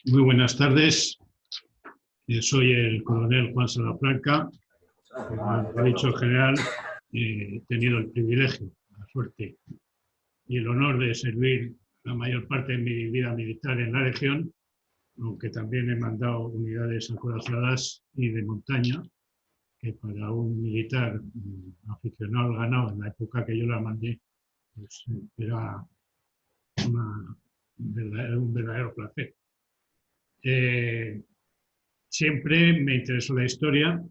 Muy buenas tardes. Soy el coronel Juan Salafranca. Como ha dicho el general, he tenido el privilegio, la suerte y el honor de servir la mayor parte de mi vida militar en la región, aunque también he mandado unidades acorazadas y de montaña, que para un militar aficionado al ganado en la época que yo la mandé, pues, era un verdadero placer. Siempre me interesó la historia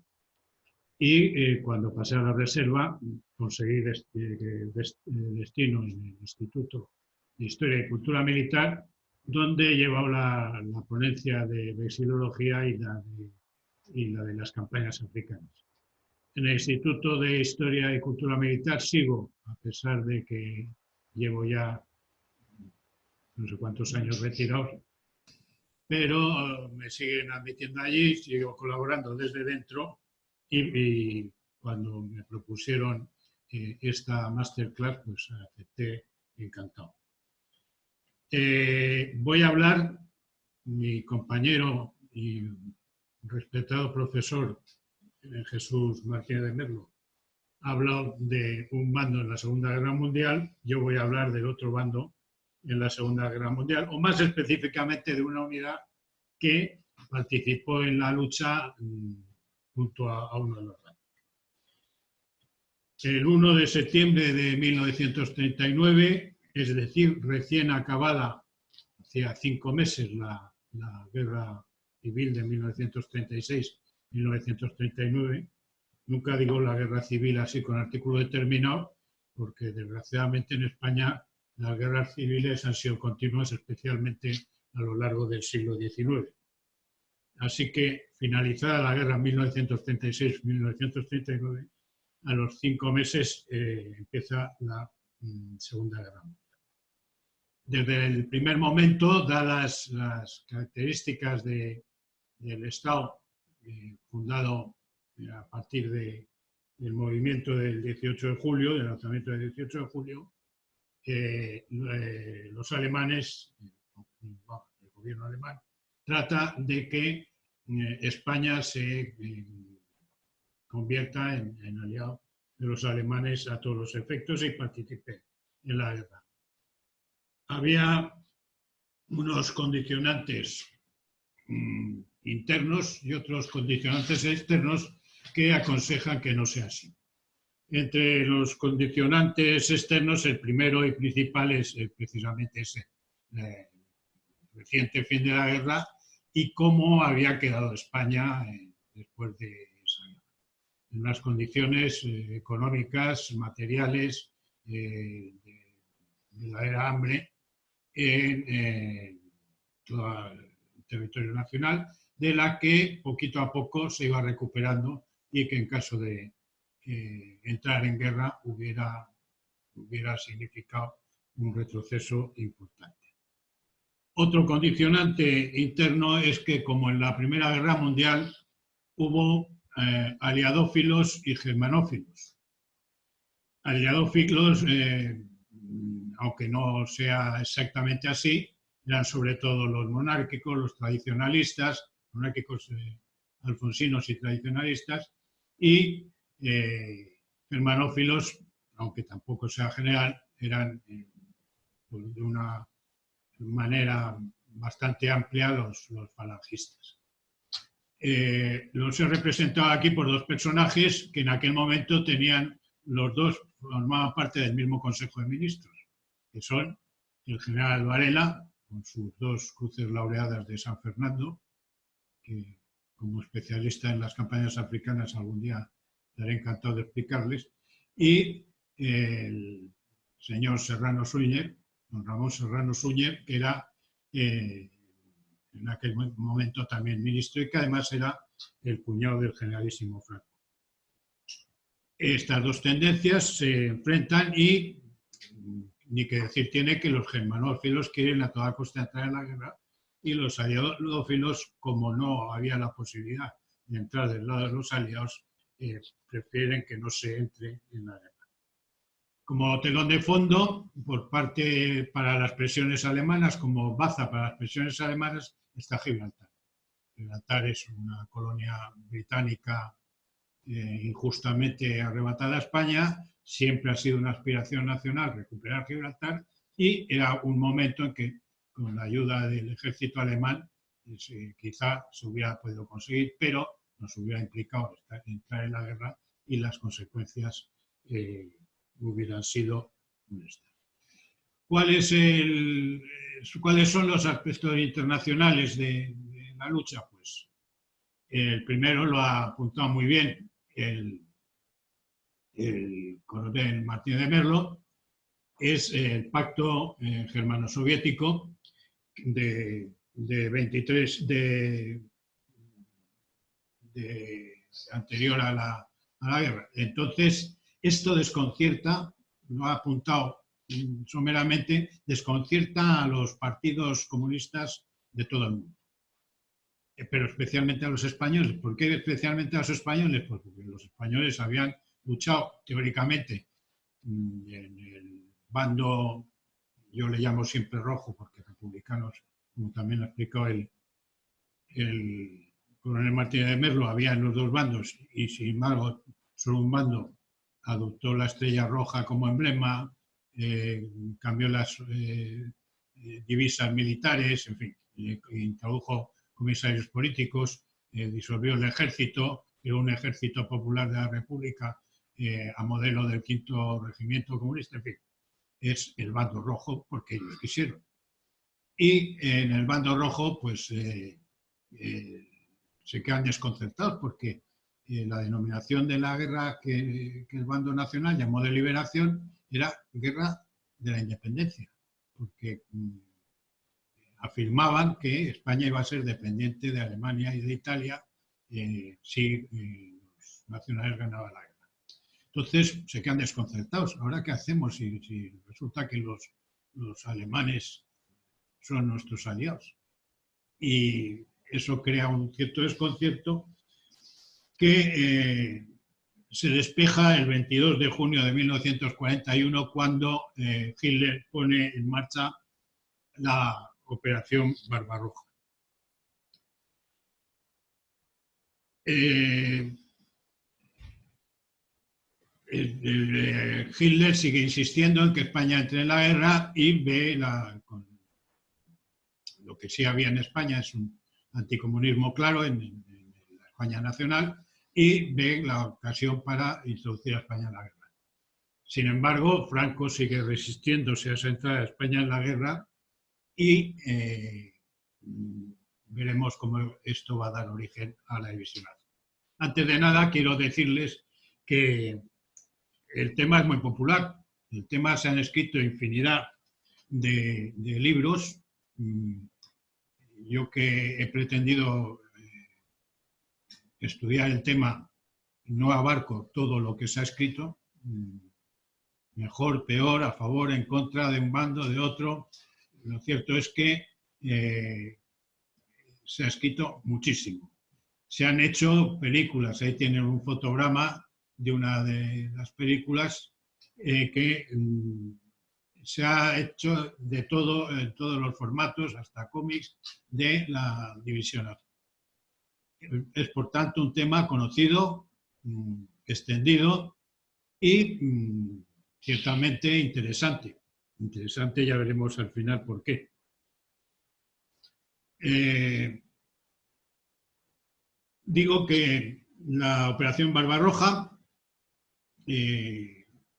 y cuando pasé a la reserva conseguí destino en el Instituto de Historia y Cultura Militar, donde he llevado la ponencia de vexilología y la de las campañas africanas. En el Instituto de Historia y Cultura Militar sigo, a pesar de que llevo ya no sé cuántos años retirados, pero me siguen admitiendo allí, sigo colaborando desde dentro y cuando me propusieron esta masterclass, pues acepté encantado. Voy a hablar, mi compañero y respetado profesor Jesús Martínez de Merlo ha hablado de un bando en la Segunda Guerra Mundial, yo voy a hablar del otro bando en la Segunda Guerra Mundial, o más específicamente de una unidad que participó en la lucha junto a uno de los bandos. El 1 de septiembre de 1939, es decir, recién acabada, hacía 5 meses, la Guerra Civil de 1936-1939, nunca digo la Guerra Civil así con artículo determinado, porque desgraciadamente en España las guerras civiles han sido continuas, especialmente a lo largo del siglo XIX. Así que, finalizada la guerra en 1936-1939, a los 5 meses empieza la Segunda Guerra Mundial. Desde el primer momento, dadas las características del Estado fundado a partir del movimiento del 18 de julio, del lanzamiento del 18 de julio, los alemanes, el gobierno alemán, trata de que España se convierta en aliado de los alemanes a todos los efectos y participe en la guerra. Había unos condicionantes internos y otros condicionantes externos que aconsejan que no sea así. Entre los condicionantes externos, el primero y principal es precisamente ese reciente fin de la guerra y cómo había quedado España después de esa guerra. En unas condiciones económicas, materiales, de verdadera hambre en todo el territorio nacional, de la que poquito a poco se iba recuperando y que en caso de entrar en guerra hubiera significado un retroceso importante. Otro condicionante interno es que, como en la Primera Guerra Mundial, hubo aliadófilos y germanófilos. Aliadófilos, aunque no sea exactamente así, eran sobre todo los monárquicos, los tradicionalistas, monárquicos alfonsinos y tradicionalistas, y germanófilos, aunque tampoco sea general, eran de una manera bastante amplia los falangistas. Los he representado aquí por dos personajes que en aquel momento los dos formaban parte del mismo Consejo de Ministros, que son el general Varela, con sus 2 cruces laureadas de San Fernando, que como especialista en las campañas africanas algún día estaré encantado de explicarles, y el señor Serrano Suñer, don Ramón Serrano Suñer, que era en aquel momento también ministro y que además era el cuñado del generalísimo Franco. Estas dos tendencias se enfrentan y ni que decir tiene que los germanófilos quieren a toda costa entrar en la guerra y los aliadófilos, como no había la posibilidad de entrar del lado de los aliados, prefieren que no se entre en la guerra. como telón de fondo, por parte para las presiones alemanas, como baza para las presiones alemanas, está Gibraltar. Gibraltar es una colonia británica injustamente arrebatada a España, siempre ha sido una aspiración nacional recuperar Gibraltar y era un momento en que con la ayuda del ejército alemán quizá se hubiera podido conseguir, pero nos hubiera implicado entrar en la guerra y las consecuencias hubieran sido estas. ¿Cuáles son los aspectos internacionales de la lucha? Pues el primero lo ha apuntado muy bien el coronel Martínez de Merlo, es el pacto germano-soviético de 23 anterior a la guerra. Entonces, esto desconcierta, lo ha apuntado someramente, desconcierta a los partidos comunistas de todo el mundo, pero especialmente a los españoles. ¿Por qué especialmente a los españoles? Pues porque los españoles habían luchado teóricamente en el bando, yo le llamo siempre rojo, porque republicanos, como también lo ha explicado el coronel Martínez de Merlo, había en los dos bandos y sin embargo solo un bando adoptó la estrella roja como emblema, cambió las divisas militares, en fin, introdujo comisarios políticos, disolvió el ejército, creó un ejército popular de la República a modelo del 5º Regimiento Comunista, en fin, es el bando rojo porque ellos quisieron. Y en el bando rojo, pues se quedan desconcertados porque la denominación de la guerra que el bando nacional llamó de liberación era guerra de la independencia, porque afirmaban que España iba a ser dependiente de Alemania y de Italia si los nacionales ganaban la guerra. Entonces se quedan desconcertados. ¿Ahora qué hacemos si resulta que los alemanes son nuestros aliados? Y eso crea un cierto desconcierto que se despeja el 22 de junio de 1941 cuando Hitler pone en marcha la Operación Barbarroja. Hitler sigue insistiendo en que España entre en la guerra y ve lo que sí había en España es un anticomunismo claro en la España nacional y ve la ocasión para introducir a España en la guerra. Sin embargo, Franco sigue resistiéndose a esa entrada de España en la guerra y veremos cómo esto va a dar origen a la división. Antes de nada, quiero decirles que el tema es muy popular. El tema se han escrito infinidad de libros. Yo que he pretendido estudiar el tema, no abarco todo lo que se ha escrito. Mejor, peor, a favor, en contra de un bando, de otro. Lo cierto es que se ha escrito muchísimo. Se han hecho películas, ahí tienen un fotograma de una de las películas que se ha hecho de todo, en todos los formatos, hasta cómics, de la división azul. Es, por tanto, un tema conocido, extendido y ciertamente interesante. Interesante, ya veremos al final por qué. Digo que la Operación Barbarroja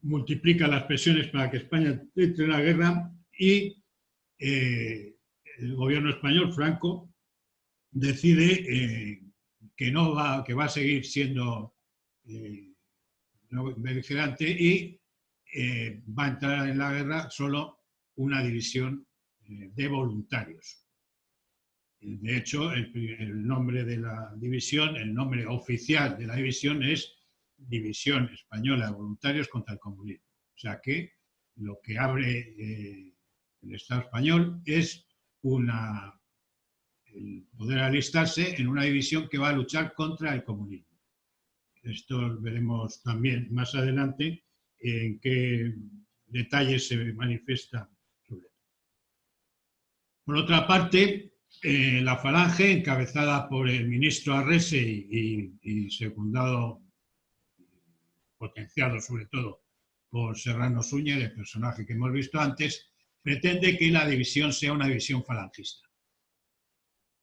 multiplica las presiones para que España entre en la guerra y el gobierno español, Franco, decide que va a seguir siendo beligerante y va a entrar en la guerra solo una división de voluntarios. De hecho, el nombre de la división, el nombre oficial de la división es División Española de Voluntarios contra el Comunismo. O sea que lo que abre el Estado español es el poder alistarse en una división que va a luchar contra el comunismo. Esto lo veremos también más adelante en qué detalles se manifiesta sobre esto. Por otra parte, la Falange, encabezada por el ministro Arrese y secundado, potenciado sobre todo por Serrano Suñer, el personaje que hemos visto antes, pretende que la división sea una división falangista.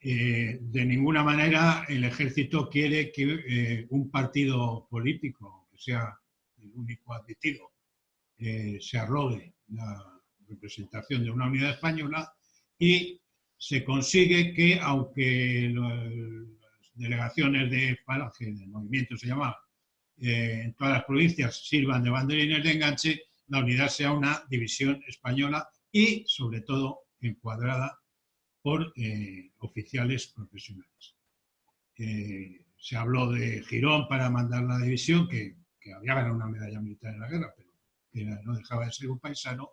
De ninguna manera el ejército quiere que un partido político, que sea el único admitido, se arrogue la representación de una unidad española, y se consigue que, aunque las delegaciones de Falange, del movimiento se llamaba, en todas las provincias sirvan de banderines de enganche, la unidad sea una división española y, sobre todo, encuadrada por oficiales profesionales. Se habló de Girón para mandar la división, que había ganado una medalla militar en la guerra, pero que no dejaba de ser un paisano,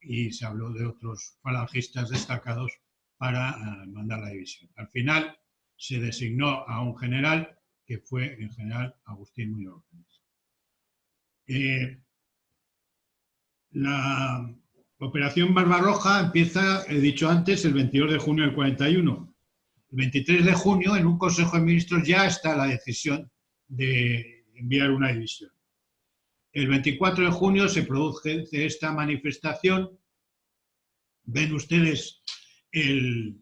y se habló de otros falangistas destacados para mandar la división. Al final se designó a un general, que fue el general Agustín Muñoz Gómez. La Operación Barbarroja empieza, he dicho antes, el 22 de junio del 41. El 23 de junio, en un Consejo de Ministros, ya está la decisión de enviar una división. El 24 de junio se produce esta manifestación. Ven ustedes el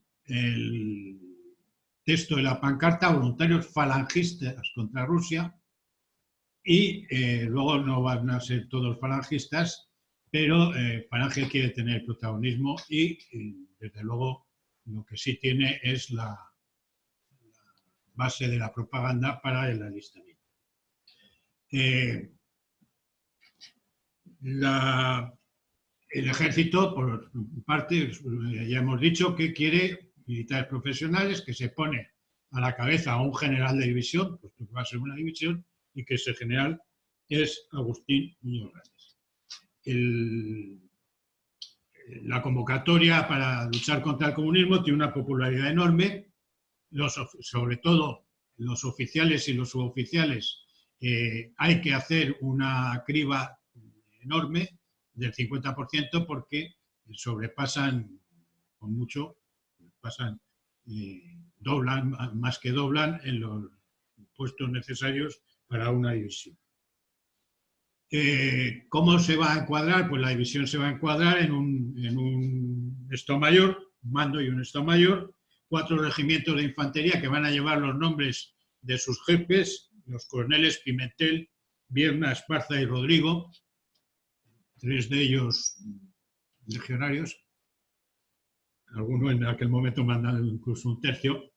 texto de la pancarta: voluntarios falangistas contra Rusia, y luego no van a ser todos falangistas, pero Falange quiere tener protagonismo y desde luego lo que sí tiene es la base de la propaganda para el alistamiento. El ejército, por parte, ya hemos dicho que quiere militares profesionales, que se pone a la cabeza a un general de división, puesto que va a ser una división, y que ese general es Agustín Muñoz Gómez. La convocatoria para luchar contra el comunismo tiene una popularidad enorme, sobre todo los oficiales y los suboficiales. Hay que hacer una criba enorme del 50%, porque sobrepasan con mucho, doblan, más que doblan, en los puestos necesarios para una división. ¿Cómo se va a encuadrar? Pues la división se va a encuadrar en un Estado Mayor, un mando y un Estado Mayor, 4 regimientos de infantería que van a llevar los nombres de sus jefes, los coroneles Pimentel, Vierna, Esparza y Rodrigo, 3 de ellos legionarios, algunos en aquel momento mandan incluso un tercio,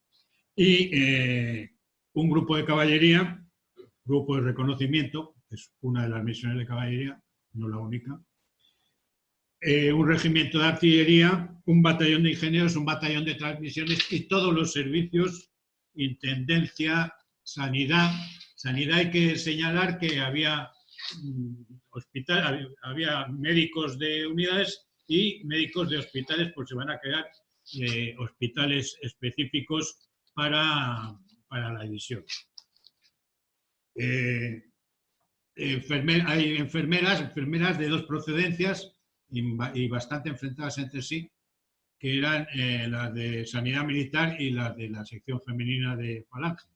y un grupo de caballería, grupo de reconocimiento, que es una de las misiones de caballería, no la única, un regimiento de artillería, un batallón de ingenieros, un batallón de transmisiones y todos los servicios, intendencia, sanidad. Sanidad, hay que señalar que había había médicos de unidades y médicos de hospitales, pues se van a crear hospitales específicos para la división. Hay enfermeras de 2 procedencias y bastante enfrentadas entre sí, que eran las de Sanidad Militar y las de la sección femenina de Falange.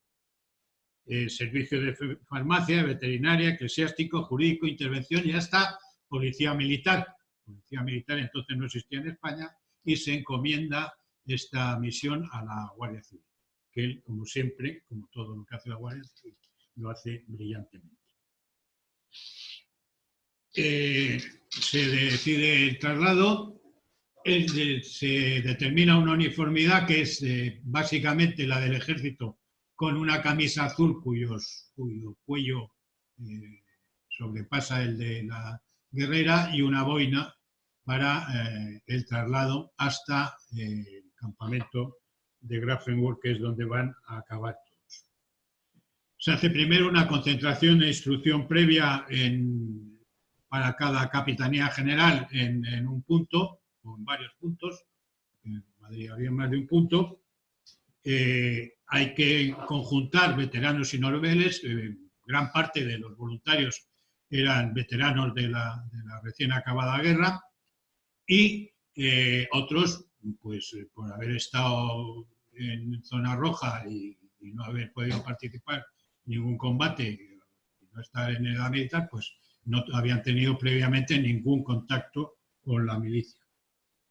Servicio de farmacia, veterinaria, eclesiástico, jurídico, intervención y hasta policía militar. Policía militar entonces no existía en España, y se encomienda esta misión a la Guardia Civil, que, como siempre, como todo lo que hace la Guardia Civil, lo hace brillantemente. Se decide el traslado, se determina una uniformidad que es básicamente la del ejército, con una camisa azul cuyo cuello sobrepasa el de la guerrera, y una boina para el traslado hasta el campamento de Grafenwörth, que es donde van a acabar todos. Se hace primero una concentración de instrucción previa para cada capitanía general en un punto, o en varios puntos. En Madrid había más de un punto. Hay que conjuntar veteranos y noveles. Gran parte de los voluntarios eran veteranos de la recién acabada guerra y otros, pues por haber estado en zona roja y no haber podido participar en ningún combate y no estar en edad militar, pues no habían tenido previamente ningún contacto con la milicia.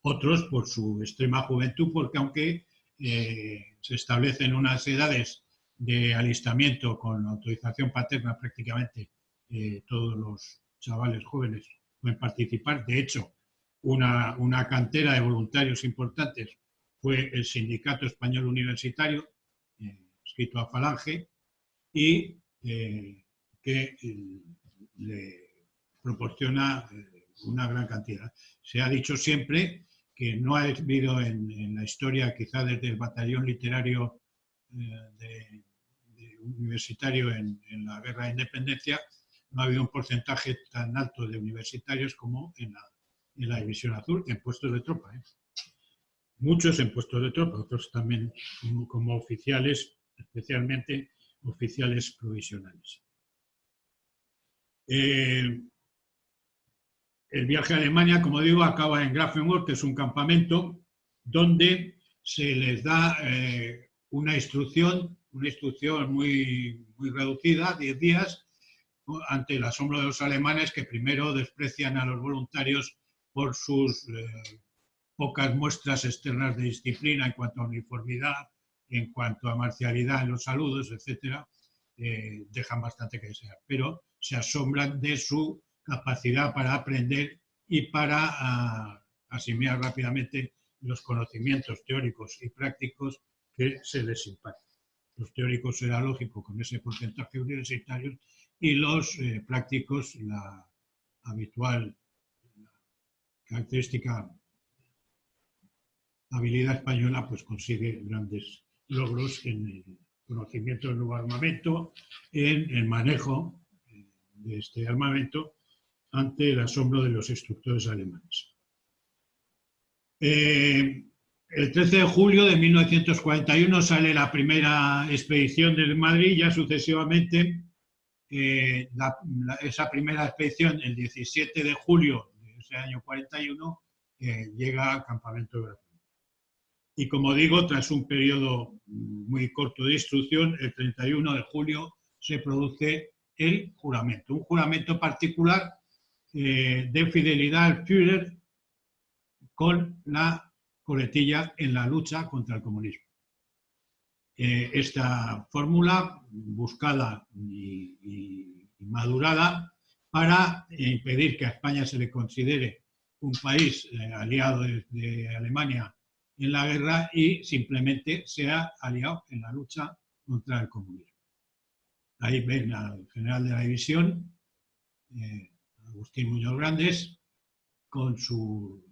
Otros por su extrema juventud, porque aunque se establecen unas edades de alistamiento con autorización paterna, prácticamente todos los chavales jóvenes pueden participar. De hecho, una cantera de voluntarios importantes fue el Sindicato Español Universitario, escrito a Falange, y que le proporciona una gran cantidad. Se ha dicho siempre que no ha habido en la historia, quizá desde el batallón literario universitario en la Guerra de Independencia, no ha habido un porcentaje tan alto de universitarios como en la División Azul, en puestos de tropa. Muchos en puestos de tropa, otros también como oficiales, especialmente oficiales provisionales. El viaje a Alemania, como digo, acaba en Grafenwörth, que es un campamento donde se les da una instrucción muy reducida, 10 días, ante el asombro de los alemanes, que primero desprecian a los voluntarios por sus pocas muestras externas de disciplina en cuanto a uniformidad, en cuanto a marcialidad en los saludos, etc. Dejan bastante que desear, pero se asombran de su capacidad para aprender y para asimilar rápidamente los conocimientos teóricos y prácticos que se les imparten. Los teóricos era lógico con ese porcentaje universitario y los prácticos, la habitual característica habilidad española, pues consigue grandes logros en el conocimiento del nuevo armamento, en el manejo de este armamento ante el asombro de los instructores alemanes. El 13 de julio de 1941 sale la primera expedición de Madrid, ya sucesivamente esa primera expedición, el 17 de julio de ese año 41, llega al campamento de Grafenwörth. Y como digo, tras un periodo muy corto de instrucción, el 31 de julio se produce el juramento, un juramento particular de fidelidad al Führer con la coletilla en la lucha contra el comunismo. Esta fórmula buscada y madurada para impedir que a España se le considere un país aliado de Alemania en la guerra y simplemente sea aliado en la lucha contra el comunismo. Ahí ven al general de la división, Agustín Muñoz Grandes, con su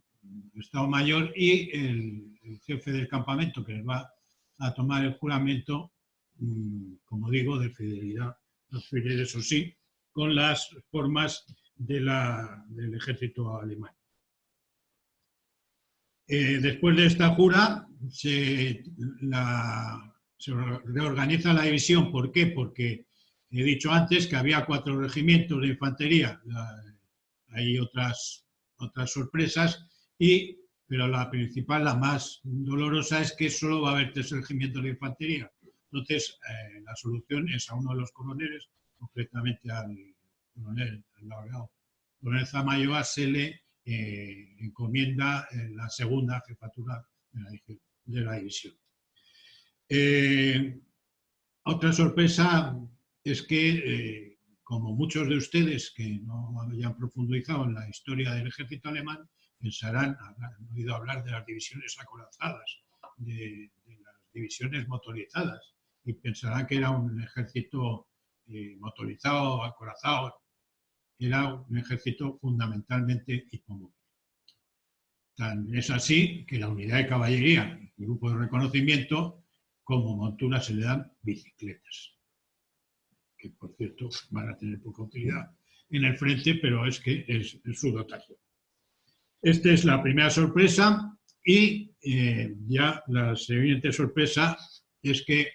Estado Mayor y el jefe del campamento que les va a tomar el juramento, como digo, de fidelidad al Führer, eso sí, con las formas del ejército alemán. Después de esta jura se reorganiza la división. ¿Por qué? Porque he dicho antes que había 4 regimientos de infantería. Hay otras sorpresas, pero la principal, la más dolorosa, es que solo va a haber 3 regimientos de infantería. Entonces, la solución es a uno de los coroneles, concretamente al coronel Zamayoa, se le encomienda la segunda jefatura de la división. Otra sorpresa es que, como muchos de ustedes que no hayan profundizado en la historia del ejército alemán, han oído hablar de las divisiones acorazadas, de las divisiones motorizadas, y pensarán que era un ejército motorizado, acorazado. Era un ejército fundamentalmente hipomóvil. Es así que la unidad de caballería, el grupo de reconocimiento, como montura se le dan bicicletas, que por cierto van a tener poca utilidad en el frente, pero es que es su dotación. Esta es la primera sorpresa y ya la siguiente sorpresa es que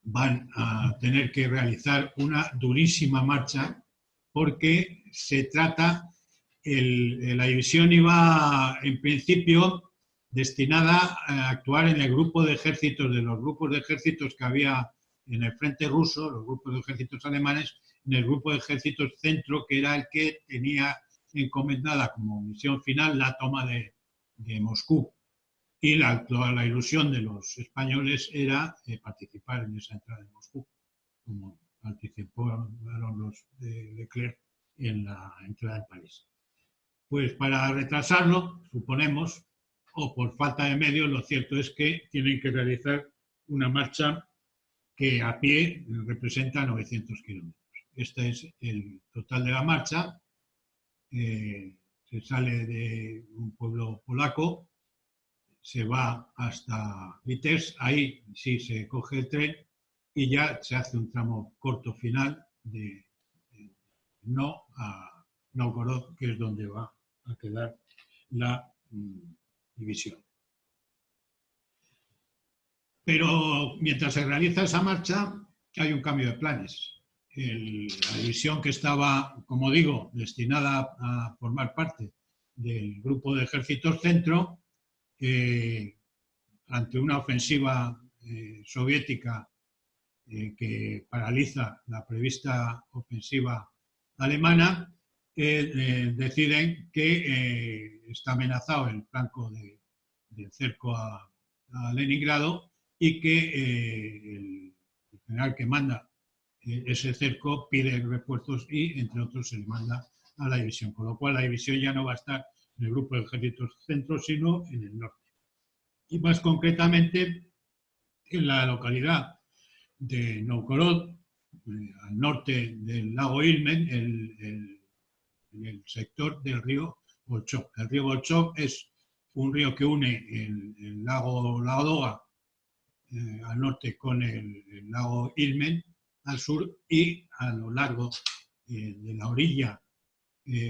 van a tener que realizar una durísima marcha porque se trata, la división iba en principio destinada a actuar en el grupo de ejércitos, de los grupos de ejércitos que había en el frente ruso, los grupos de ejércitos alemanes, en el grupo de ejércitos centro, que era el que tenía encomendada como misión final la toma de Moscú. Y toda la ilusión de los españoles era participar en esa entrada de Moscú, como participaron los de Leclerc en la entrada en París. Pues para retrasarlo, suponemos, o por falta de medios, lo cierto es que tienen que realizar una marcha que a pie representa 900 kilómetros. Este es el total de la marcha. Se sale de un pueblo polaco, se va hasta Vitebsk, ahí sí se coge el tren y ya se hace un tramo corto final de no a Novgorod, que es donde va a quedar la división. Pero mientras se realiza esa marcha, hay un cambio de planes. La división que estaba, como digo, destinada a formar parte del grupo de ejércitos centro, ante una ofensiva soviética que paraliza la prevista ofensiva alemana, deciden que está amenazado el flanco del cerco a Leningrado y que el general que manda ese cerco pide refuerzos y, entre otros, se le manda a la división, con lo cual la división ya no va a estar en el grupo de ejércitos centro, sino en el norte. Y más concretamente en la localidad de Novgorod, al norte del lago Ilmen, en el sector del río Volchov. El río Volchov es un río que une el lago Ladoga al norte con el lago Ilmen al sur, y a lo largo de la orilla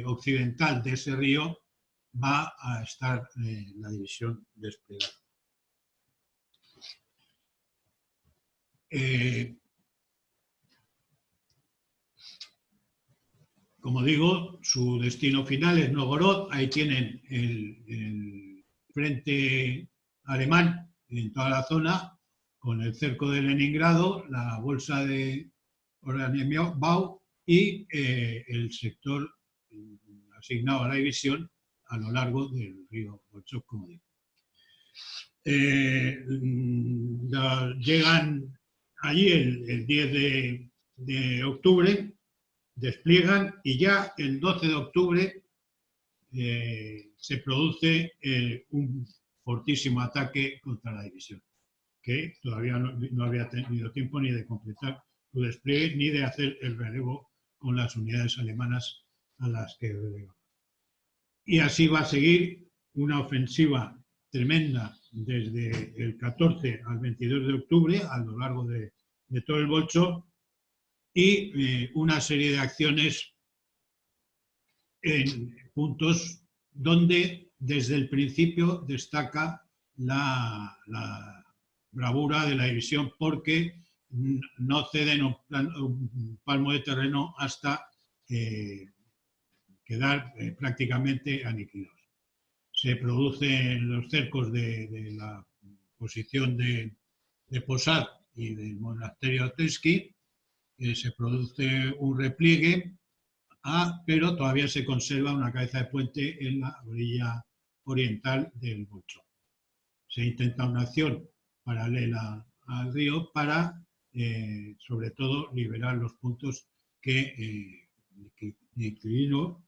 occidental de ese río va a estar la división desplegada. Como digo, su destino final es Novgorod. Ahí tienen el frente alemán en toda la zona, con el cerco de Leningrado, la bolsa de Oranienbau y el sector asignado a la división a lo largo del río Volchov, como digo. Llegan allí el 10 de octubre, despliegan, y ya el 12 de octubre se produce un fortísimo ataque contra la división, que todavía no había tenido tiempo ni de completar su despliegue ni de hacer el relevo con las unidades alemanas a las que relevaba. Y así va a seguir una ofensiva tremenda desde el 14 al 22 de octubre a lo largo de todo el Volchov, y una serie de acciones en puntos donde desde el principio destaca la bravura de la división, porque no ceden un palmo de terreno hasta quedar prácticamente aniquilados. Se producen los cercos de la posición de Posad y del monasterio Otensky, se produce un repliegue, pero todavía se conserva una cabeza de puente en la orilla oriental del Volchov. Se intenta una acción paralela al río para, sobre todo, liberar los puntos que Quirino,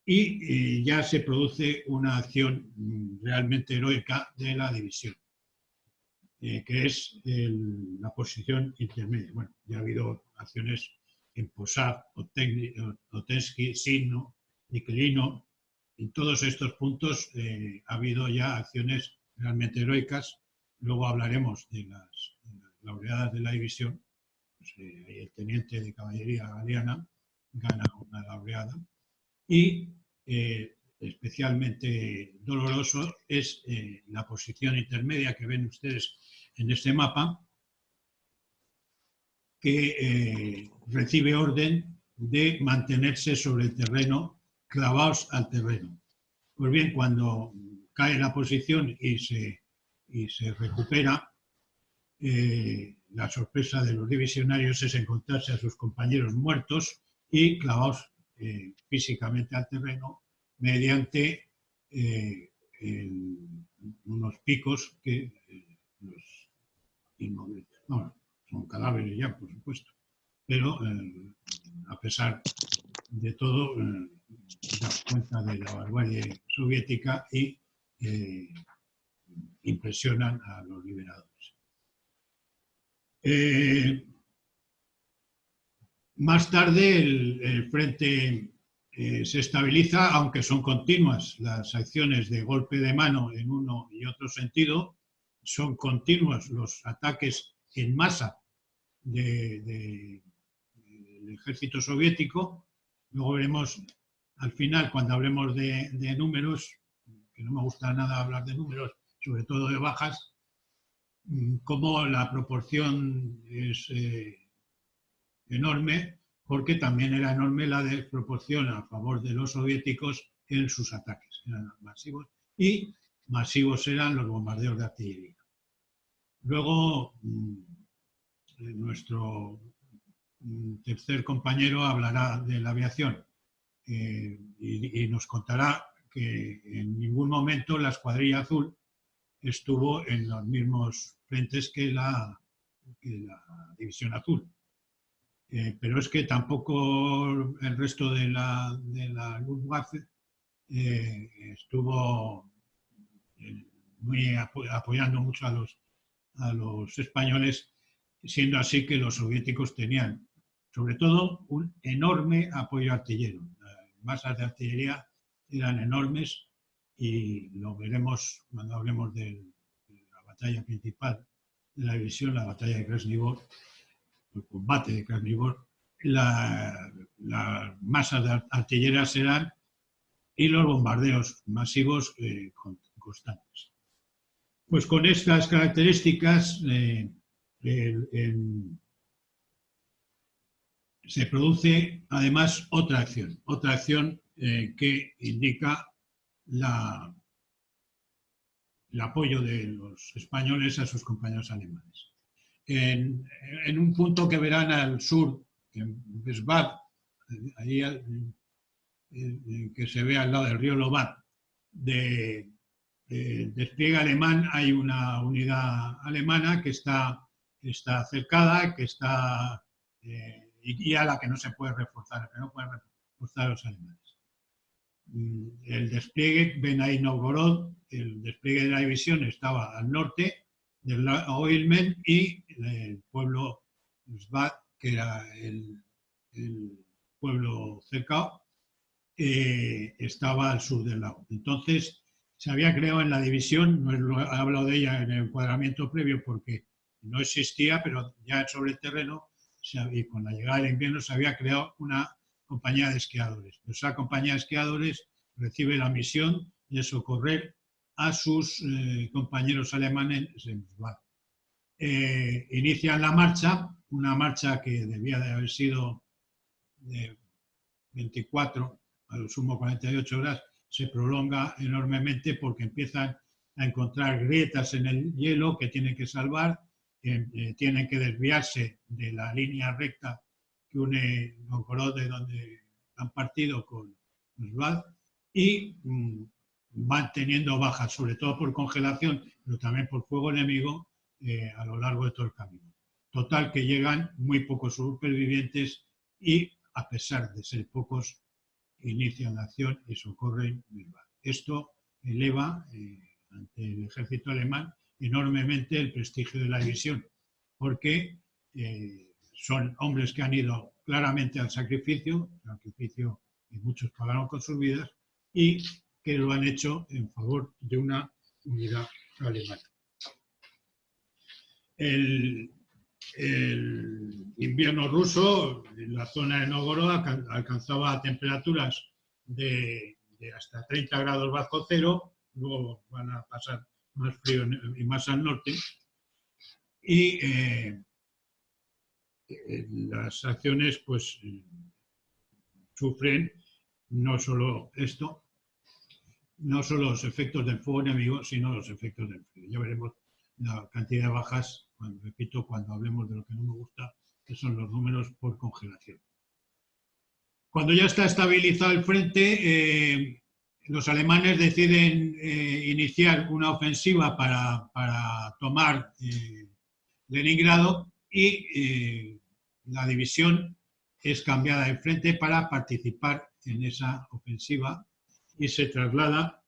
y ya se produce una acción realmente heroica de la división, que es la posición intermedia. Bueno, ya ha habido acciones en Posad, Otensky, Sinno, Nikelino. En todos estos puntos ha habido ya acciones realmente heroicas. Luego hablaremos de las laureadas de la división. Pues, el teniente de caballería Galeana gana una laureada. Y especialmente doloroso es la posición intermedia que ven ustedes en este mapa, que recibe orden de mantenerse sobre el terreno, clavados al terreno. Pues bien, cuando cae la posición y se recupera, la sorpresa de los divisionarios es encontrarse a sus compañeros muertos y clavados físicamente al terreno mediante unos picos que los inmovilizan. No, son cadáveres ya, por supuesto, pero a pesar de todo, da cuenta de la barbarie soviética y impresionan a los liberadores. Más tarde el frente se estabiliza, aunque son continuas las acciones de golpe de mano en uno y otro sentido, son continuos los ataques en masa del ejército soviético. Luego veremos al final, cuando hablemos de números, que no me gusta nada hablar de números, sobre todo de bajas, cómo la proporción es enorme, porque también era enorme la desproporción a favor de los soviéticos en sus ataques. Eran masivos y masivos eran los bombardeos de artillería. Luego, nuestro tercer compañero hablará de la aviación y nos contará que en ningún momento la Escuadrilla Azul estuvo en los mismos frentes que la División Azul. Pero es que tampoco el resto de la Luftwaffe estuvo muy apoyando mucho a los españoles, siendo así que los soviéticos tenían, sobre todo, un enorme apoyo artillero. Las masas de artillería eran enormes y lo veremos cuando hablemos de la batalla principal de la división, la batalla de Krasnivor, el combate de Krasnivor. Las masas de artilleras eran y los bombardeos masivos constantes. Pues con estas características se produce además otra acción que indica el apoyo de los españoles a sus compañeros alemanes. En un punto que verán al sur, en Besbad, ahí que se ve al lado del río Lobat, de despliegue alemán, hay una unidad alemana que está cercada, que está y a la que no se puede reforzar, que no pueden reforzar los alemanes. El despliegue, ven ahí Novgorod, el despliegue de la división estaba al norte del Oilmen y el pueblo Svat, que era el pueblo cercano, estaba al sur del lago. Entonces, se había creado en la división, no he hablado de ella en el encuadramiento previo porque no existía, pero ya sobre el terreno, y con la llegada del invierno, se había creado una compañía de esquiadores. Pues esa compañía de esquiadores recibe la misión de socorrer a sus compañeros alemanes en Svat. Inician la marcha, una marcha que debía de haber sido de 24, a lo sumo 48 horas, se prolonga enormemente porque empiezan a encontrar grietas en el hielo que tienen que salvar, tienen que desviarse de la línea recta que une Novgorod, de donde han partido, con Svat, y van teniendo bajas, sobre todo por congelación, pero también por fuego enemigo a lo largo de todo el camino. Total, que llegan muy pocos supervivientes y, a pesar de ser pocos, inician la acción y socorren Svat. Esto eleva ante el ejército alemán enormemente el prestigio de la división, porque son hombres que han ido claramente al sacrificio y muchos pagaron con sus vidas, y que lo han hecho en favor de una unidad alemana. El invierno ruso, en la zona de Novgorod, alcanzaba temperaturas de hasta 30 grados bajo cero, luego van a pasar más frío y más al norte, y las acciones pues sufren no solo esto, no solo los efectos del fuego enemigo, sino los efectos del frío. Ya veremos la cantidad de bajas, repito, cuando hablemos de lo que no me gusta, que son los números por congelación. Cuando ya está estabilizado el frente, los alemanes deciden iniciar una ofensiva para tomar Leningrado y la división es cambiada de frente para participar en esa ofensiva y se traslada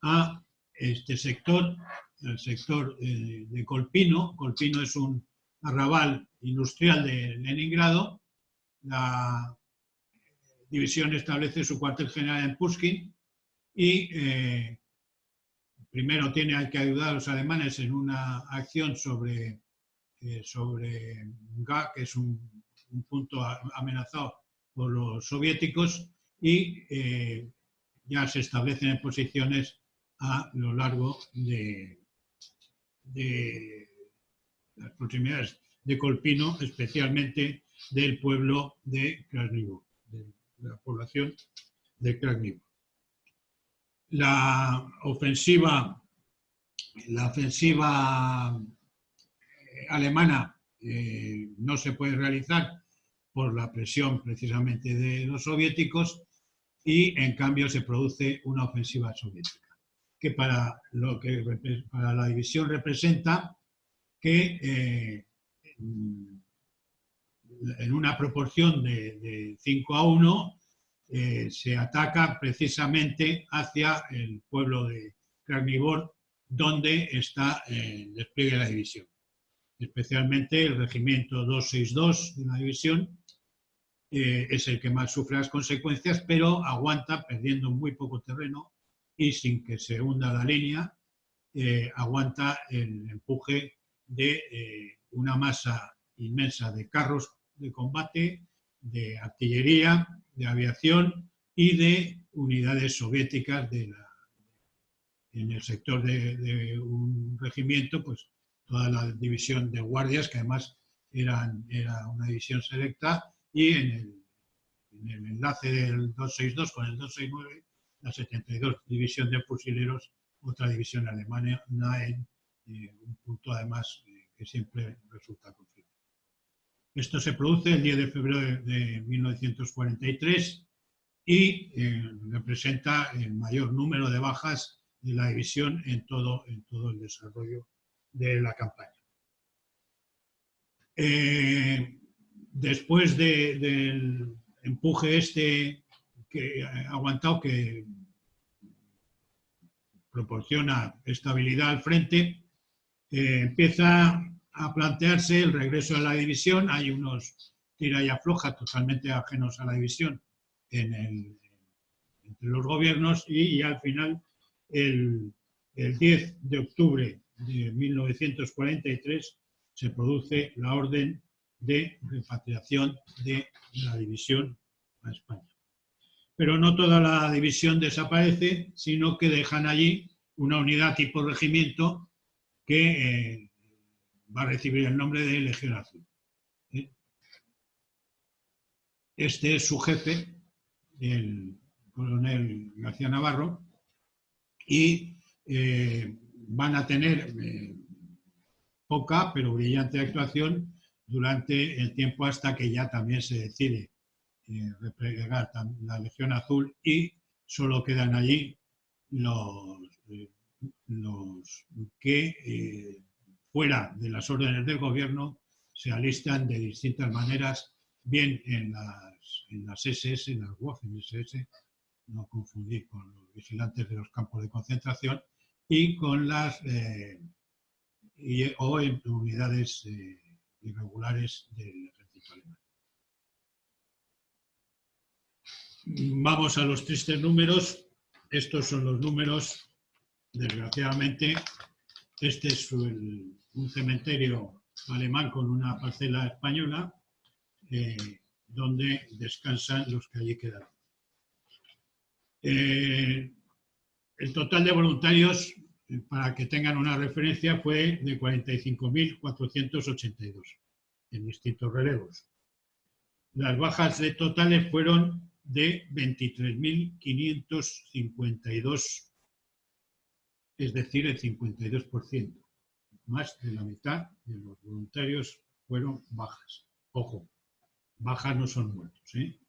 a este sector, el sector de Kolpino. Kolpino es un arrabal industrial de Leningrado. La división establece su cuartel general en Pushkin y primero hay que ayudar a los alemanes en una acción sobre Ga, que es un punto amenazado por los soviéticos, y ya se establecen en posiciones a lo largo de las proximidades de Kolpino, especialmente del pueblo de Krasnivor, de la población de Krasnivor. La ofensiva alemana no se puede realizar por la presión precisamente de los soviéticos y en cambio se produce una ofensiva soviética, que para la división representa que en una proporción de 5-1 se ataca precisamente hacia el pueblo de Krasnivor, donde está el despliegue de la división. Especialmente el regimiento 262 de la división es el que más sufre las consecuencias, pero aguanta perdiendo muy poco terreno y sin que se hunda la línea, aguanta el empuje de una masa inmensa de carros de combate, de artillería, de aviación y de unidades soviéticas en el sector de un regimiento, pues toda la división de guardias, que además era una división selecta, y en el enlace del 262 con el 269, la 72 División de Fusileros, otra división alemana en un punto además que siempre resulta conflictivo. Esto se produce el 10 de febrero de 1943 y representa el mayor número de bajas de la división en todo el desarrollo de la campaña. Después del empuje que ha aguantado, que proporciona estabilidad al frente, empieza a plantearse el regreso de la división. Hay unos tira y afloja totalmente ajenos a la división entre los gobiernos y al final el 10 de octubre de 1943 se produce la orden de repatriación de la división a España. Pero no toda la división desaparece, sino que dejan allí una unidad tipo regimiento que va a recibir el nombre de Legión Azul. Este es su jefe, el coronel García Navarro, y van a tener poca pero brillante actuación durante el tiempo hasta que ya también se decide replegar la Legión Azul y solo quedan allí los que fuera de las órdenes del gobierno se alistan de distintas maneras, bien en las SS, en las Waffen-SS, no confundir con los vigilantes de los campos de concentración, y con o en unidades irregulares del ejército alemán. Vamos a los tristes números. Estos son los números, desgraciadamente. Este es un cementerio alemán con una parcela española, donde descansan los que allí quedaron. El total de voluntarios, para que tengan una referencia, fue de 45.482 en distintos relevos. Las bajas totales fueron de 23.552, es decir, el 52%. Más de la mitad de los voluntarios fueron bajas. Ojo, bajas no son muertos, ¿eh?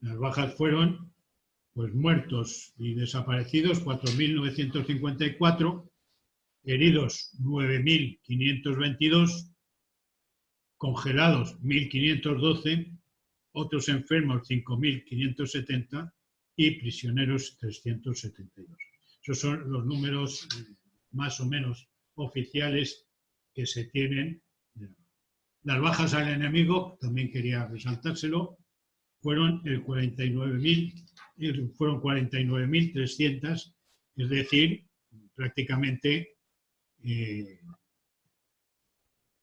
Las bajas fueron, pues, muertos y desaparecidos 4.954, heridos 9.522, congelados 1.512, otros enfermos 5.570 y prisioneros 372. Esos son los números más o menos oficiales que se tienen. Las bajas al enemigo, también quería resaltárselo, fueron 49.300, es decir, prácticamente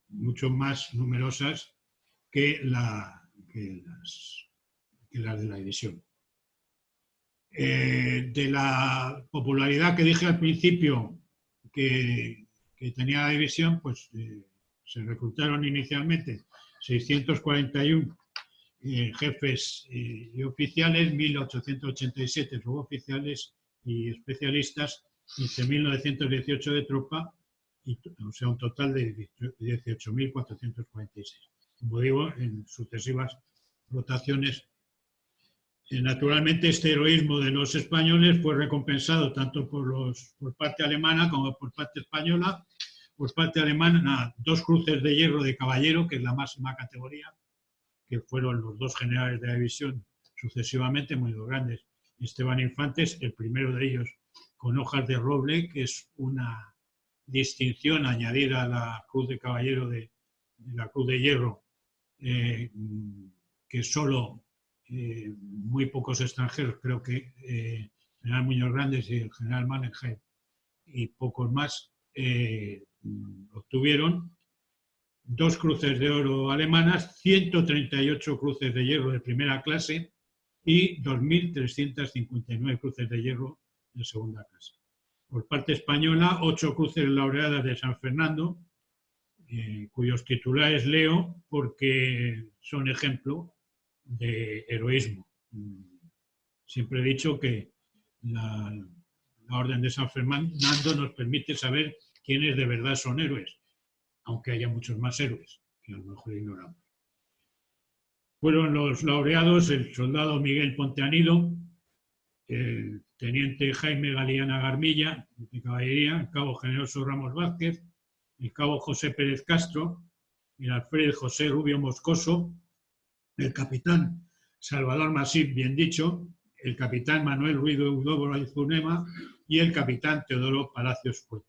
mucho más numerosas que las de la división. De la popularidad que dije al principio que tenía la división, pues se reclutaron inicialmente 641 jefes y oficiales, 1.887 suboficiales y especialistas, 15.918 de tropa, o sea, un total de 18.446. Como digo, en sucesivas rotaciones. Naturalmente, este heroísmo de los españoles fue recompensado tanto por parte alemana como por parte española. Por parte alemana, 2 cruces de hierro de caballero, que es la máxima categoría, que fueron los 2 generales de la división sucesivamente, muy grandes. Esteban Infantes, el primero de ellos con hojas de roble, que es una distinción añadida a la cruz de caballero de la cruz de hierro, que solo muy pocos extranjeros, creo que el general Muñoz Grandes y el general Mannenheim y pocos más obtuvieron. 2 cruces de oro alemanas, 138 cruces de hierro de primera clase y 2.359 cruces de hierro de segunda clase. Por parte española, 8 cruces laureadas de San Fernando, cuyos titulares leo porque son ejemplo de heroísmo. Siempre he dicho que la Orden de San Fernando nos permite saber quiénes de verdad son héroes, aunque haya muchos más héroes que a lo mejor ignoramos. Fueron los laureados el soldado Miguel Ponteanido, el teniente Jaime Galeana Garmilla, de caballería, el cabo Generoso Ramos Vázquez, el cabo José Pérez Castro, el alférez José Rubio Moscoso, el capitán Salvador Masip, bien dicho, el capitán Manuel Ruiz Udóbora Zunema y el capitán Teodoro Palacios Puerto.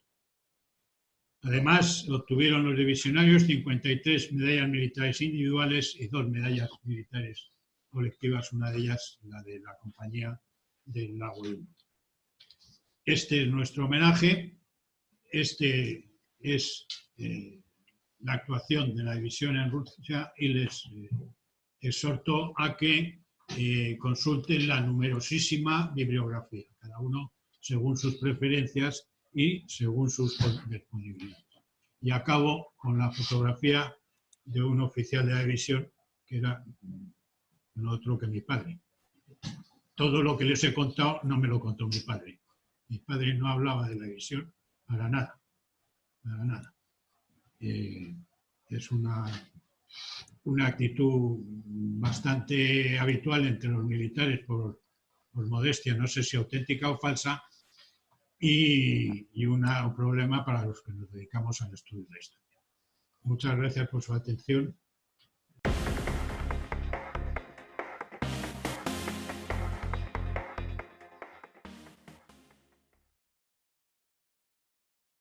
Además, obtuvieron los divisionarios 53 medallas militares individuales y 2 medallas militares colectivas, una de ellas la de la compañía del Lago Ilmo. Este es nuestro homenaje, este es la actuación de la división en Rusia y les exhorto a que consulten la numerosísima bibliografía, cada uno según sus preferencias y según sus disponibilidades. Y acabo con la fotografía de un oficial de la división que era no otro que mi padre. Todo lo que les he contado no me lo contó mi padre. Mi padre no hablaba de la división para nada, para nada. Es una actitud bastante habitual entre los militares por modestia, no sé si auténtica o falsa, y un problema para los que nos dedicamos al estudio de la historia. Muchas gracias por su atención